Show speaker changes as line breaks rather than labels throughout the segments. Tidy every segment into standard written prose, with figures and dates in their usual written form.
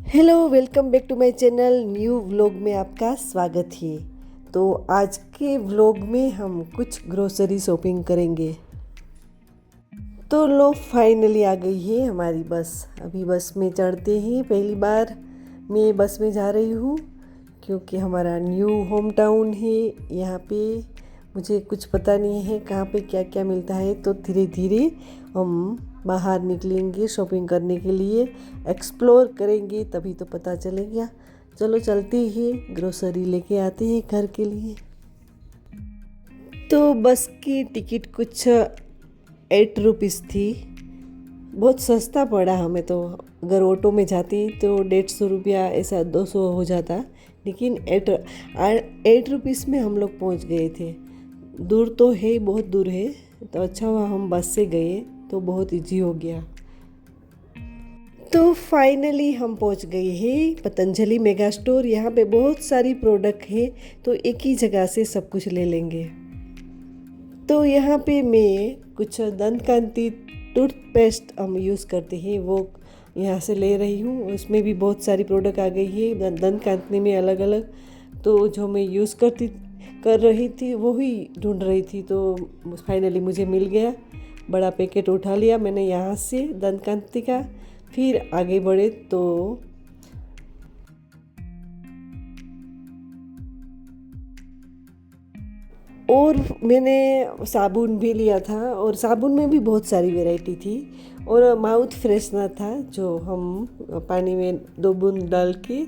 Hello, welcome back to my channel. New vlog में आपका स्वागत है। तो आज के व्लॉग में हम कुछ ग्रोसरी शॉपिंग करेंगे। तो लो, फाइनली आ गई है हमारी बस। अभी बस में चढ़ते ही पहली बार मैं बस में जा रही हूँ, क्योंकि हमारा न्यू होम टाउन है। यहाँ पे मुझे कुछ पता नहीं है कहाँ पे क्या क्या मिलता है, तो धीरे धीरे हम बाहर निकलेंगे शॉपिंग करने के लिए, एक्सप्लोर करेंगे, तभी तो पता चलेगा। चलो चलते ही ग्रोसरी लेके आते हैं घर के लिए। तो बस की टिकट कुछ 8 रुपीज़ थी, बहुत सस्ता पड़ा हमें। तो अगर ऑटो में जाती तो 150 रुपया, ऐसा 200 हो जाता, लेकिन 8 रुपीज़ में हम लोग पहुंच गए थे। दूर तो है, बहुत दूर है, तो अच्छा हुआ हम बस से गए, तो बहुत इजी हो गया। तो फाइनली हम पहुंच गए हैं पतंजलि मेगा स्टोर। यहाँ पे बहुत सारी प्रोडक्ट है, तो एक ही जगह से सब कुछ ले लेंगे। तो यहाँ पे मैं कुछ दंत कांति टूथपेस्ट हम यूज़ करते हैं, वो यहाँ से ले रही हूँ। उसमें भी बहुत सारी प्रोडक्ट आ गई है दंत कांति में, अलग अलग। तो जो मैं यूज़ कर रही थी वो ही ढूंढ रही थी, तो फाइनली मुझे मिल गया। बड़ा पैकेट उठा लिया मैंने यहाँ से दंत कांति का। फिर आगे बढ़े तो और मैंने साबुन भी लिया था, और साबुन में भी बहुत सारी वैरायटी थी। और माउथ फ्रेशनर था, जो हम पानी में 2 बूंद डाल के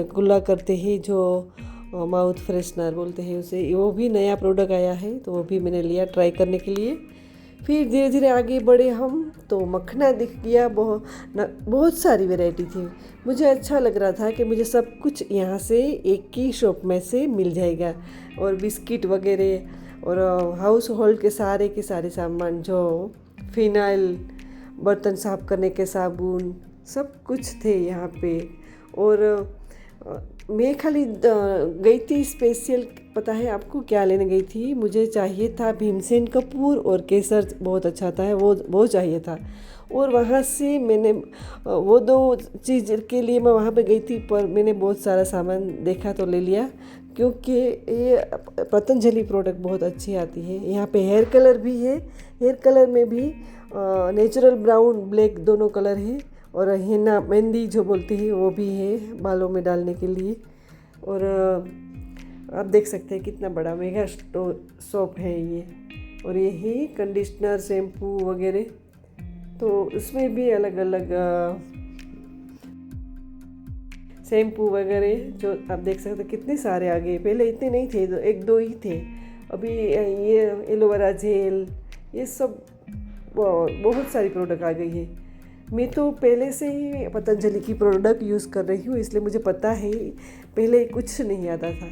कुल्ला करते हैं, जो माउथ फ्रेशनर बोलते हैं उसे। वो भी नया प्रोडक्ट आया है, तो वो भी मैंने लिया ट्राई करने के लिए। फिर धीरे धीरे आगे बढ़े हम, तो मखना दिख गया। बहुत सारी वैरायटी थी। मुझे अच्छा लग रहा था कि मुझे सब कुछ यहाँ से एक ही शॉप में से मिल जाएगा। और बिस्किट वगैरह और हाउस होल्ड के सारे सामान, जो फिनाइल, बर्तन साफ करने के साबुन, सब कुछ थे यहाँ पे। और मैं खाली गई थी स्पेशल, पता है आपको क्या लेने गई थी? मुझे चाहिए था भीमसेन कपूर, और केसर बहुत अच्छा था, वो चाहिए था। और वहाँ से मैंने वो 2 चीज़ के लिए मैं वहाँ पे गई थी, पर मैंने बहुत सारा सामान देखा तो ले लिया, क्योंकि ये पतंजलि प्रोडक्ट बहुत अच्छी आती है। यहाँ पे हेयर कलर भी है, हेयर कलर में भी नेचुरल ब्राउन ब्लैक दोनों कलर है। और हिना मेहंदी जो बोलती है वो भी है बालों में डालने के लिए। और आप देख सकते हैं कितना बड़ा मेगा शॉप है ये। और ये ही कंडीशनर, शैम्पू वगैरह, तो उसमें भी अलग अलग शैम्पू वगैरह, जो आप देख सकते हैं कितने सारे आ गए। पहले इतने नहीं थे, 1-2 ही थे। अभी ये एलोवेरा जेल, ये सब बहुत सारी प्रोडक्ट आ गई है। मैं तो पहले से ही पतंजलि की प्रोडक्ट यूज़ कर रही हूँ, इसलिए मुझे पता है। पहले कुछ नहीं आता था।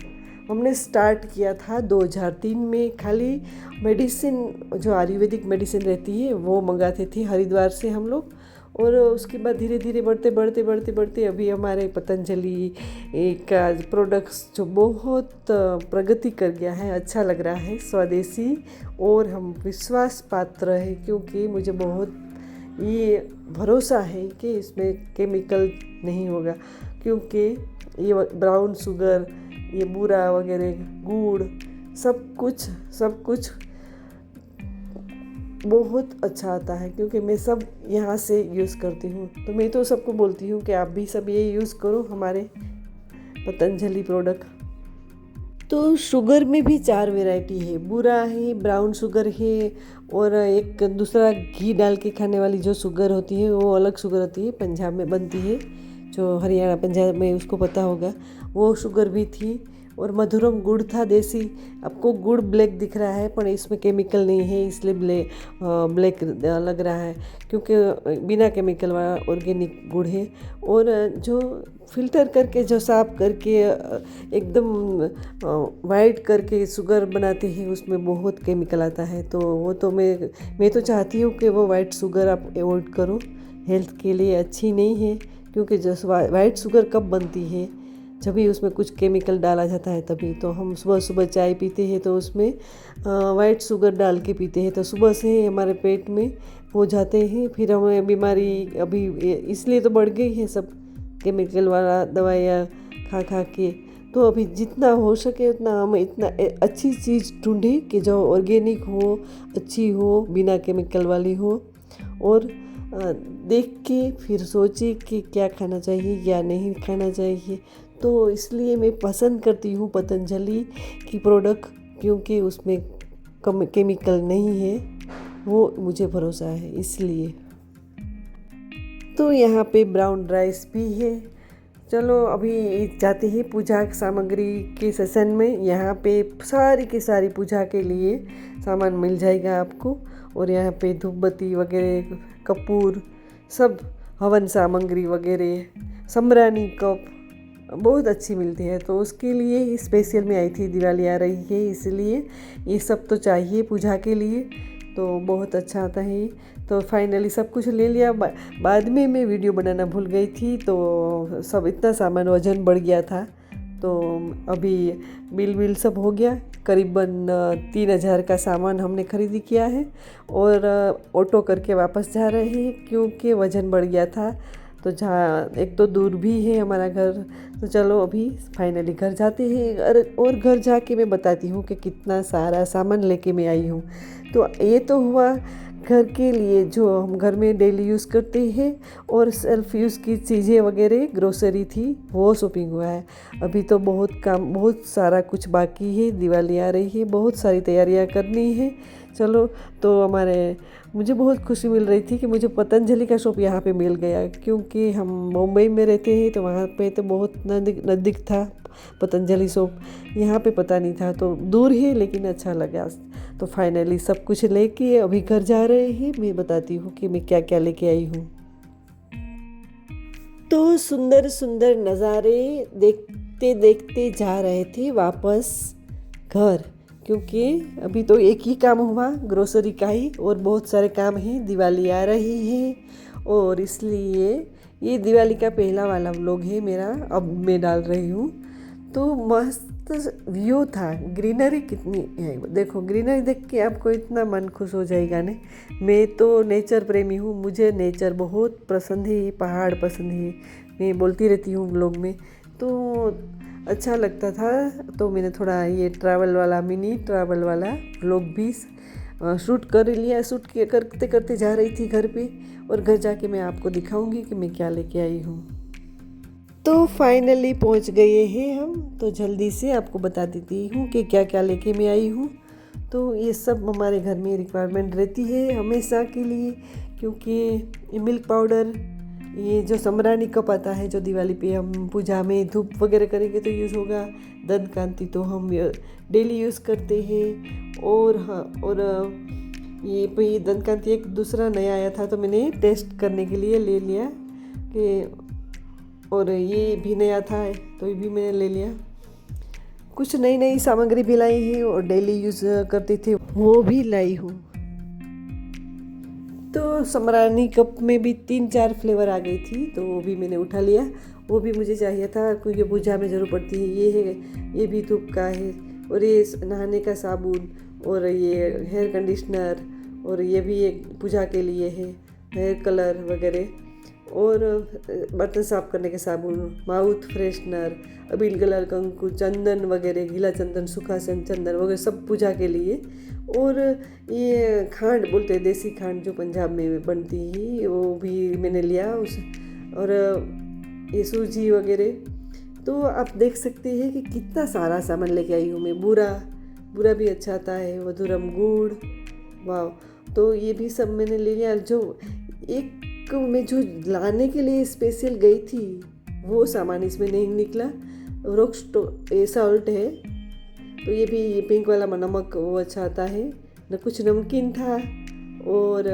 हमने स्टार्ट किया था 2003 में, खाली मेडिसिन, जो आयुर्वेदिक मेडिसिन रहती है वो मंगाते थे हरिद्वार से हम लोग। और उसके बाद धीरे धीरे बढ़ते अभी हमारे पतंजलि का प्रोडक्ट्स जो बहुत प्रगति कर गया है, अच्छा लग रहा है, स्वदेशी। और हम विश्वास पात्र है, क्योंकि मुझे बहुत ये भरोसा है कि इसमें केमिकल नहीं होगा। क्योंकि ये ब्राउन शुगर, ये बूरा वगैरह, गुड़, सब कुछ बहुत अच्छा आता है, क्योंकि मैं सब यहाँ से यूज़ करती हूँ। तो मैं तो सबको बोलती हूँ कि आप भी सब ये यूज़ करो, हमारे पतंजलि प्रोडक्ट। तो शुगर में भी 4 वैरायटी है, बूरा है, ब्राउन शुगर है, और एक दूसरा घी डाल के खाने वाली जो शुगर होती है वो अलग शुगर होती है, पंजाब में बनती है, जो हरियाणा पंजाब में उसको पता होगा, वो शुगर भी थी। और मधुरम गुड़ था, देसी। आपको गुड़ ब्लैक दिख रहा है, पर इसमें केमिकल नहीं है, इसलिए ब्लैक लग रहा है, क्योंकि बिना केमिकल वाला ऑर्गेनिक गुड़ है। और जो फिल्टर करके, जो साफ करके एकदम वाइट करके शुगर बनाते हैं, उसमें बहुत केमिकल आता है। तो वो तो मैं तो चाहती हूँ कि वो वाइट शुगर आप अवॉइड करो, हेल्थ के लिए अच्छी नहीं है। क्योंकि जो वाइट शुगर कब बनती है, जब भी उसमें कुछ केमिकल डाला जाता है तभी। तो हम सुबह सुबह चाय पीते हैं तो उसमें वाइट शुगर डाल के पीते हैं, तो सुबह से ही हमारे पेट में हो जाते हैं, फिर हमें बीमारी अभी इसलिए तो बढ़ गई है सब केमिकल वाला दवाइयाँ खा खा के। तो अभी जितना हो सके उतना हम इतना अच्छी चीज़ ढूंढें कि जो ऑर्गेनिक हो, अच्छी हो, बिना केमिकल वाली हो, और देख के फिर सोचे कि क्या खाना चाहिए या नहीं खाना चाहिए। तो इसलिए मैं पसंद करती हूँ पतंजलि की प्रोडक्ट, क्योंकि उसमें कम केमिकल नहीं है, वो मुझे भरोसा है इसलिए। तो यहाँ पे ब्राउन राइस भी है। चलो अभी जाते हैं पूजा सामग्री के सेशन में। यहाँ पे सारी की सारी पूजा के लिए सामान मिल जाएगा आपको, और यहाँ पे धूप बत्ती वगैरह, कपूर, सब हवन सामग्री वगैरह, समरानी कप बहुत अच्छी मिलती है। तो उसके लिए स्पेशल में आई थी, दिवाली आ रही है इसलिए ये सब तो चाहिए पूजा के लिए, तो बहुत अच्छा आता है। तो फाइनली सब कुछ ले लिया। बाद में मैं वीडियो बनाना भूल गई थी, तो सब इतना सामान वजन बढ़ गया था। तो अभी बिल सब हो गया, करीबन 3,000 का सामान हमने खरीदी किया है, और ऑटो करके वापस जा रहे हैं क्योंकि वज़न बढ़ गया था। तो जहाँ एक तो दूर भी है हमारा घर, तो चलो अभी फाइनली घर जाते हैं। और घर जाके मैं बताती हूँ कि कितना सारा सामान लेके मैं आई हूँ। तो ये तो हुआ घर के लिए जो हम घर में डेली यूज़ करते हैं, और सेल्फ यूज़ की चीज़ें वगैरह ग्रोसरी थी वो शॉपिंग हुआ है। अभी तो बहुत सारा कुछ बाकी है, दिवाली आ रही है, बहुत सारी तैयारियां करनी है। चलो, तो मुझे बहुत खुशी मिल रही थी कि मुझे पतंजलि का शॉप यहाँ पे मिल गया, क्योंकि हम मुंबई में रहते हैं तो वहाँ पे तो बहुत नज़दीक था पतंजलि शॉप, यहाँ पे पता नहीं था, तो दूर है लेकिन अच्छा लगा। तो फाइनली सब कुछ लेके अभी घर जा रहे हैं। मैं बताती हूँ कि मैं क्या क्या लेके आई हूँ। तो सुंदर सुंदर नज़ारे देखते देखते जा रहे थे वापस घर, क्योंकि अभी तो एक ही काम हुआ ग्रोसरी का ही, और बहुत सारे काम हैं, दिवाली आ रही है, और इसलिए ये दिवाली का पहला वाला व्लॉग है मेरा, अब मैं डाल रही हूँ। तो मस्त व्यू था, ग्रीनरी कितनी है, देखो ग्रीनरी देख के आपको इतना मन खुश हो जाएगा ना। मैं तो नेचर प्रेमी हूँ, मुझे नेचर बहुत पसंद है, पहाड़ पसंद है, मैं बोलती रहती हूँ व्लॉग में, तो अच्छा लगता था। तो मैंने थोड़ा ये मिनी ट्रैवल वाला व्लॉग भी शूट कर लिया। करते करते जा रही थी घर पे, और घर जाके मैं आपको दिखाऊंगी कि मैं क्या लेके आई हूँ। तो फाइनली पहुँच गए हैं हम, तो जल्दी से आपको बता देती हूँ कि क्या क्या लेके मैं आई हूँ। तो ये सब हमारे घर में रिक्वायरमेंट रहती है हमेशा के लिए, क्योंकि ये मिल्क पाउडर, ये जो समरानी कप आता है जो दिवाली पे हम पूजा में धूप वगैरह करेंगे तो यूज़ होगा, दंत कांति तो हम डेली यूज़ करते हैं। और हाँ, और ये दंत कांति एक दूसरा नया आया था तो मैंने टेस्ट करने के लिए ले लिया कि, और ये भी नया था तो ये भी मैंने ले लिया। कुछ नई नई सामग्री भी लाई है और डेली यूज़ करते थे वो भी लाई हूँ। तो समरानी कप में भी 3-4 फ्लेवर आ गई थी, तो वो भी मैंने उठा लिया, वो भी मुझे चाहिए था क्योंकि पूजा में ज़रूर पड़ती है। ये भी धूप का है, और ये नहाने का साबुन, और ये हेयर कंडीशनर, और ये भी एक पूजा के लिए है, हेयर कलर वगैरह, और बर्तन साफ करने के साबुन, माउथ फ्रेशनर, अबील, गुलाल, कंकु, चंदन वगैरह, गीला चंदन, सूखा चंदन वगैरह सब पूजा के लिए। और ये खांड बोलते हैं, देसी खांड जो पंजाब में बनती है, वो भी मैंने लिया और ये सूजी वगैरह। तो आप देख सकते हैं कि कितना सारा सामान लेके आई हूँ मैं। बूरा भी अच्छा आता है, मधुरम गुड़, वाह। तो ये भी सब मैंने ले लिया। जो एक मैं जो लाने के लिए स्पेशल गई थी वो सामान इसमें नहीं निकला। ये साल्ट है, तो ये भी पिंक वाला नमक वो अच्छा आता है न। कुछ नमकीन था, और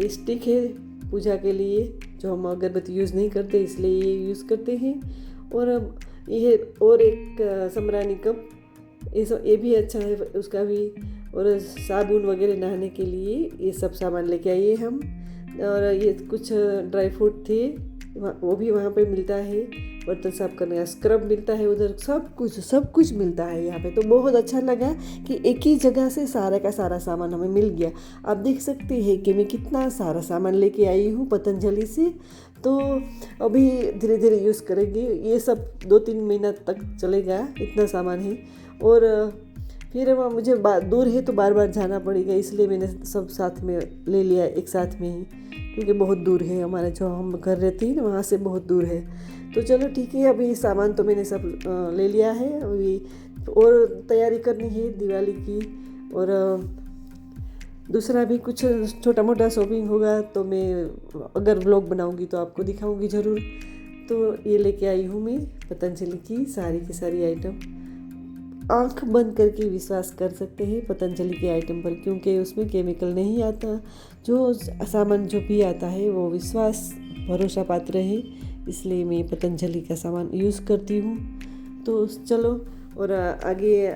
स्टिक है पूजा के लिए जो हम अगरबत्ती यूज़ नहीं करते इसलिए ये यूज़ करते हैं। और ये और एक समरानी कप, ये भी अच्छा है उसका भी। और साबुन वगैरह नहाने के लिए ये सब सामान लेके आइए हम। और ये कुछ ड्राई फ्रूट थे, वो भी वहाँ पे मिलता है, बर्तन साफ करने का स्क्रब मिलता है, उधर सब कुछ मिलता है यहाँ पे। तो बहुत अच्छा लगा कि एक ही जगह से सारा का सारा सामान हमें मिल गया। आप देख सकते हैं कि मैं कितना सारा सामान लेके आई हूँ पतंजलि से। तो अभी धीरे धीरे यूज़ करेंगे, ये सब 2-3 महीना तक चलेगा, इतना सामान है। और फिर वहाँ मुझे दूर है तो बार बार जाना पड़ेगा, इसलिए मैंने सब साथ में ले लिया एक साथ में ही, क्योंकि बहुत दूर है हमारा जो हम घर रहते हैं ना, वहाँ से बहुत दूर है। तो चलो ठीक है, अभी सामान तो मैंने सब ले लिया है, अभी और तैयारी करनी है दिवाली की। और दूसरा भी कुछ छोटा मोटा शॉपिंग होगा तो मैं अगर व्लॉग बनाऊंगी तो आपको दिखाऊंगी ज़रूर। तो ये लेके आई हूँ मैं पतंजलि की सारी आइटम। आंख बंद करके विश्वास कर सकते हैं पतंजलि के आइटम पर, क्योंकि उसमें केमिकल नहीं आता। जो सामान जो भी आता है वो विश्वास भरोसा पात्र है, इसलिए मैं पतंजलि का सामान यूज़ करती हूँ। तो चलो और आगे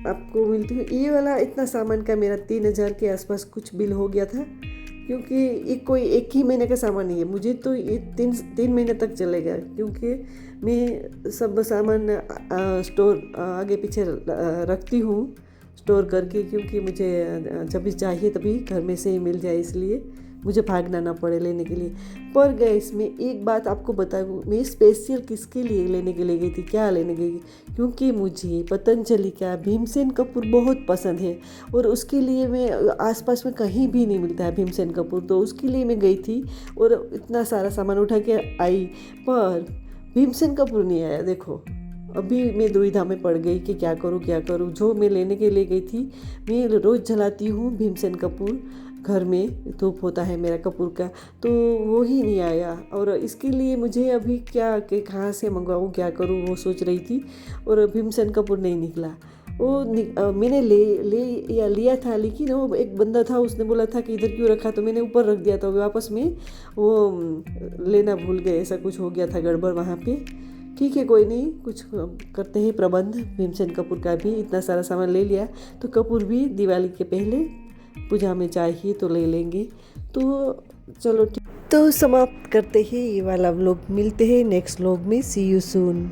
आपको मिलती हूँ। ये वाला इतना सामान का मेरा 3,000 के आसपास कुछ बिल हो गया था, क्योंकि ये कोई एक ही महीने का सामान नहीं है, मुझे तो ये 3 महीने तक चलेगा, क्योंकि मैं सब सामान स्टोर आगे पीछे रखती हूँ स्टोर करके, क्योंकि मुझे जब भी चाहिए तभी घर में से ही मिल जाए, इसलिए मुझे भागना ना पड़े लेने के लिए। पर गैस में एक बात आपको बताऊँ, मैं स्पेशल किसके लिए लेने के लिए गई थी, क्या लेने गई, क्योंकि मुझे पतंजलि का भीमसेन कपूर बहुत पसंद है, और उसके लिए मैं आसपास में कहीं भी नहीं मिलता है भीमसेन कपूर, तो उसके लिए मैं गई थी और इतना सारा सामान उठा के आई, पर भीमसेन कपूर नहीं आया। देखो अभी मैं दुविधा में पड़ गई कि क्या करूँ। जो मैं लेने के लिए गई थी, मैं रोज़ जलाती हूँ भीमसेन कपूर, घर में धूप होता है मेरा कपूर का, तो वो ही नहीं आया। और इसके लिए मुझे अभी क्या कि कहाँ से मंगवाऊँ, क्या करूँ, वो सोच रही थी, और भीमसेन कपूर नहीं निकला। मैंने लिया था, लेकिन वो एक बंदा था, उसने बोला था कि इधर क्यों रखा, तो मैंने ऊपर रख दिया था, वापस में वो लेना भूल गए, ऐसा कुछ हो गया था गड़बड़ वहाँ पे। ठीक है, कोई नहीं, कुछ करते हैं प्रबंध। भीमसेन कपूर का भी इतना सारा सामान ले लिया, तो कपूर भी दिवाली के पहले पूजा में चाहिए तो ले लेंगे। तो चलो ठीक, तो समाप्त करते हैं ये वाला व्लॉग, मिलते हैं नेक्स्ट व्लॉग में। सी यू सून।